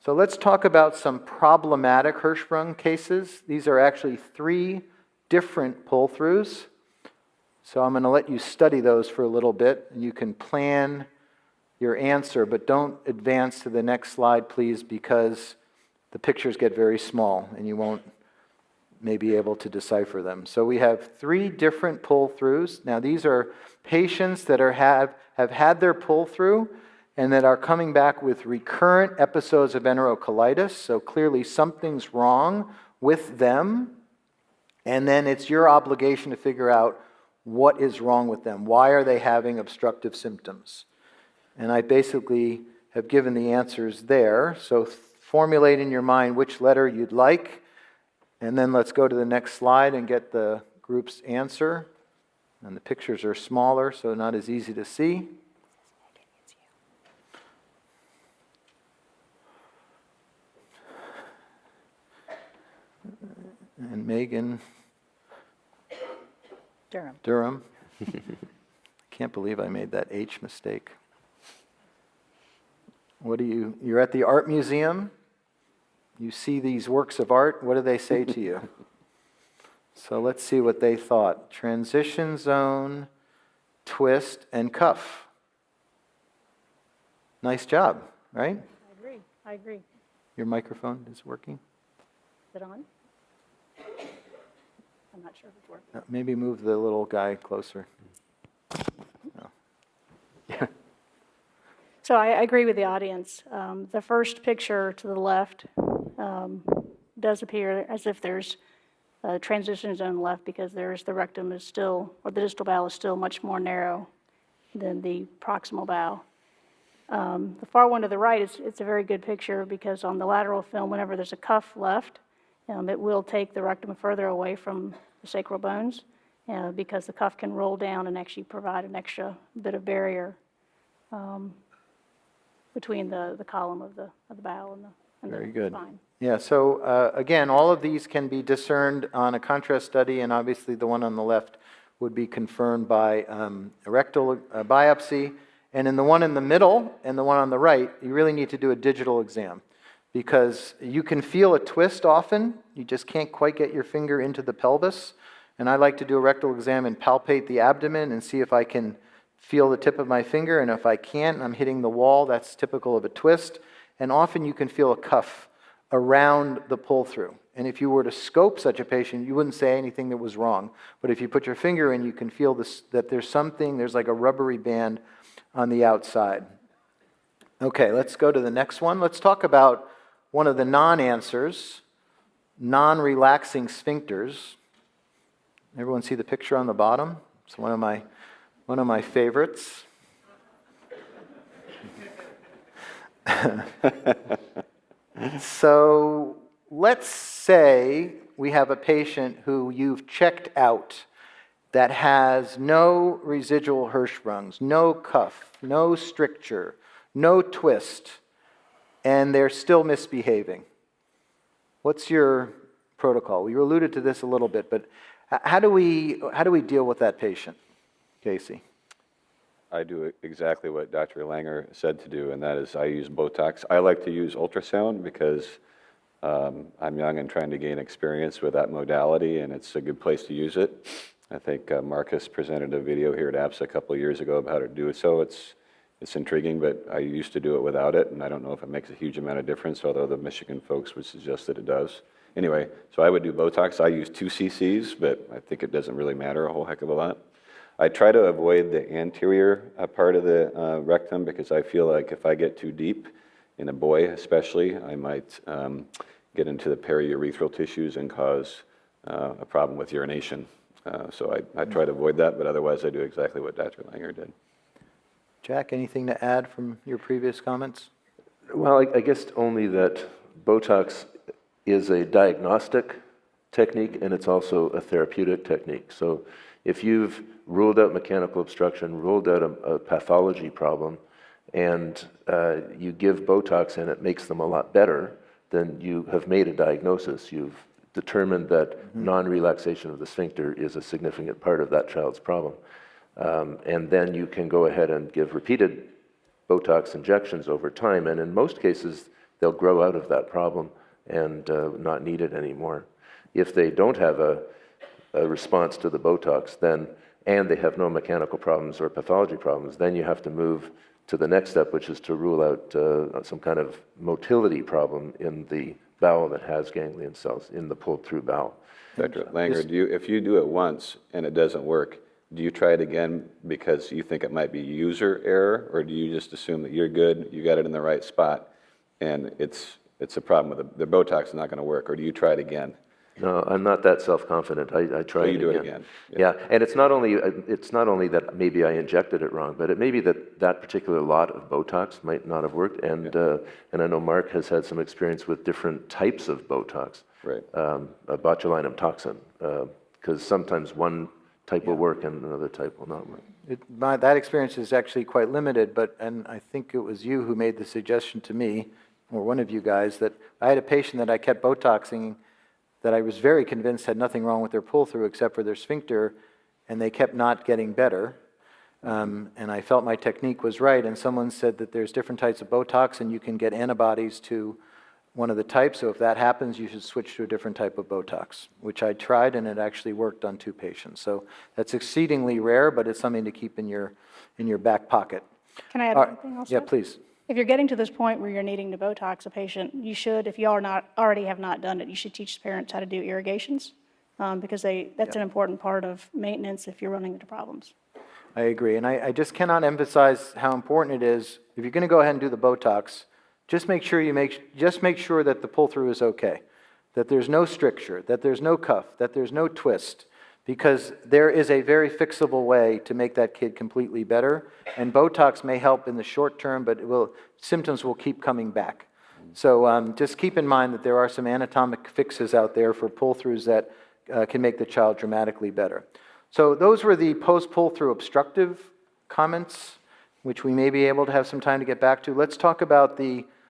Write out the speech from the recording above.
So let's talk about some problematic Hirschsprung cases. These are actually 3 different pull-throughs. So I'm going to let you study those for a little bit. You can plan your answer, but don't advance to the next slide, please, because the pictures get very small and you won't may be able to decipher them. So we have 3 different pull-throughs. Now these are patients that have had their pull-through and that are coming back with recurrent episodes of enterocolitis. So clearly something's wrong with them. And then it's your obligation to figure out what is wrong with them. Why are they having obstructive symptoms? And I basically have given the answers there. So formulate in your mind which letter you'd like. And then let's go to the next slide and get the group's answer. And the pictures are smaller, so not as easy to see. And Megan Durham. Can't believe I made that H mistake. You're at the art museum. You see these works of art. What do they say to you? So let's see what they thought. Transition zone, twist, and cuff. Nice job, right? I agree. Your microphone is working? Is it on? I'm not sure if it's working. Maybe move the little guy closer. Oh. Yeah. So I agree with the audience. The first picture to the left does appear as if there's a transition zone left because the rectum is still, or the distal bowel is still much more narrow than the proximal bowel. The far one to the right, it's a very good picture because on the lateral film, whenever there's a cuff left, it will take the rectum further away from the sacral bones because the cuff can roll down and actually provide an extra bit of barrier between the column of the bowel and the Very good. spine. Yeah, so again, all of these can be discerned on a contrast study, and obviously the one on the left would be confirmed by a rectal biopsy. And in the one in the middle and the one on the right, you really need to do a digital exam because you can feel a twist often. You just can't quite get your finger into the pelvis. And I like to do a rectal exam and palpate the abdomen and see if I can feel the tip of my finger. And if I can't, I'm hitting the wall. That's typical of a twist. And often you can feel a cuff around the pull-through. And if you were to scope such a patient, you wouldn't say anything that was wrong. But if you put your finger in, you can feel that there's like a rubbery band on the outside. Okay, let's go to the next one. Let's talk about one of the non-answers, non-relaxing sphincters. Everyone see the picture on the bottom? It's one of my favorites. So let's say we have a patient who you've checked out that has no residual Hirschsprungs, no cuff, no stricture, no twist, and they're still misbehaving. What's your protocol? We alluded to this a little bit, but how do we deal with that patient, Casey? I do exactly what Dr. Langer said to do, and that is I use Botox. I like to use ultrasound because I'm young and trying to gain experience with that modality, and it's a good place to use it. I think Marcus presented a video here at APSA a couple of years ago about how to do so. It's intriguing, but I used to do it without it, and I don't know if it makes a huge amount of difference, although the Michigan folks would suggest that it does. Anyway, so I would do Botox. I use 2 cc's, but I think it doesn't really matter a whole heck of a lot. I try to avoid the anterior part of the rectum because I feel like if I get too deep, in a boy especially, I might get into the periurethral tissues and cause a problem with urination. So I try to avoid that, but otherwise I do exactly what Dr. Langer did. Jack, anything to add from your previous comments? Well, I guess only that Botox is a diagnostic technique and it's also a therapeutic technique. So if you've ruled out mechanical obstruction, ruled out a pathology problem, and you give Botox and it makes them a lot better, then you have made a diagnosis. You've determined that non-relaxation of the sphincter is a significant part of that child's problem. And then you can go ahead and give repeated Botox injections over time. And in most cases, they'll grow out of that problem and not need it anymore. If they don't have a response to the Botox, then, and they have no mechanical problems or pathology problems, then you have to move to the next step, which is to rule out some kind of motility problem in the bowel that has ganglion cells, in the pulled through bowel. Dr. Langer, if you do it once and it doesn't work, do you try it again because you think it might be user error, or do you just assume that you're good, you got it in the right spot, and it's a problem with the Botox is not going to work, or do you try it again? No, I'm not that self-confident. I try it again. You do it again. Yeah, and it's not only that maybe I injected it wrong, but it may be that that particular lot of Botox might not have worked. And I know Mark has had some experience with different types of Botox, Right. A botulinum toxin, because sometimes one type will work and another type will not work. That experience is actually quite limited, and I think it was you who made the suggestion to me, or one of you guys, that I had a patient that I kept Botoxing that I was very convinced had nothing wrong with their pull-through except for their sphincter, and they kept not getting better. And I felt my technique was right, and someone said that there's different types of Botox, and you can get antibodies to one of the types, so if that happens, you should switch to a different type of Botox, which I tried, and it actually worked on 2 patients. So that's exceedingly rare, but it's something to keep in your back pocket. Can I add one thing also? Yeah, please. If you're getting to this point where you're needing to Botox a patient, you should, if you already have not done it, you should teach parents how to do irrigations, because that's an important part of maintenance if you're running into problems. I agree, and I just cannot emphasize how important it is. If you're going to go ahead and do the Botox, just make sure that the pull-through is okay, that there's no stricture, that there's no cuff, that there's no twist, because there is a very fixable way to make that kid completely better, and Botox may help in the short term, but symptoms will keep coming back. So just keep in mind that there are some anatomic fixes out there for pull-throughs that can make the child dramatically better. So those were the post-pull-through obstructive comments, which we may be able to have some time to get back to. Let's talk about the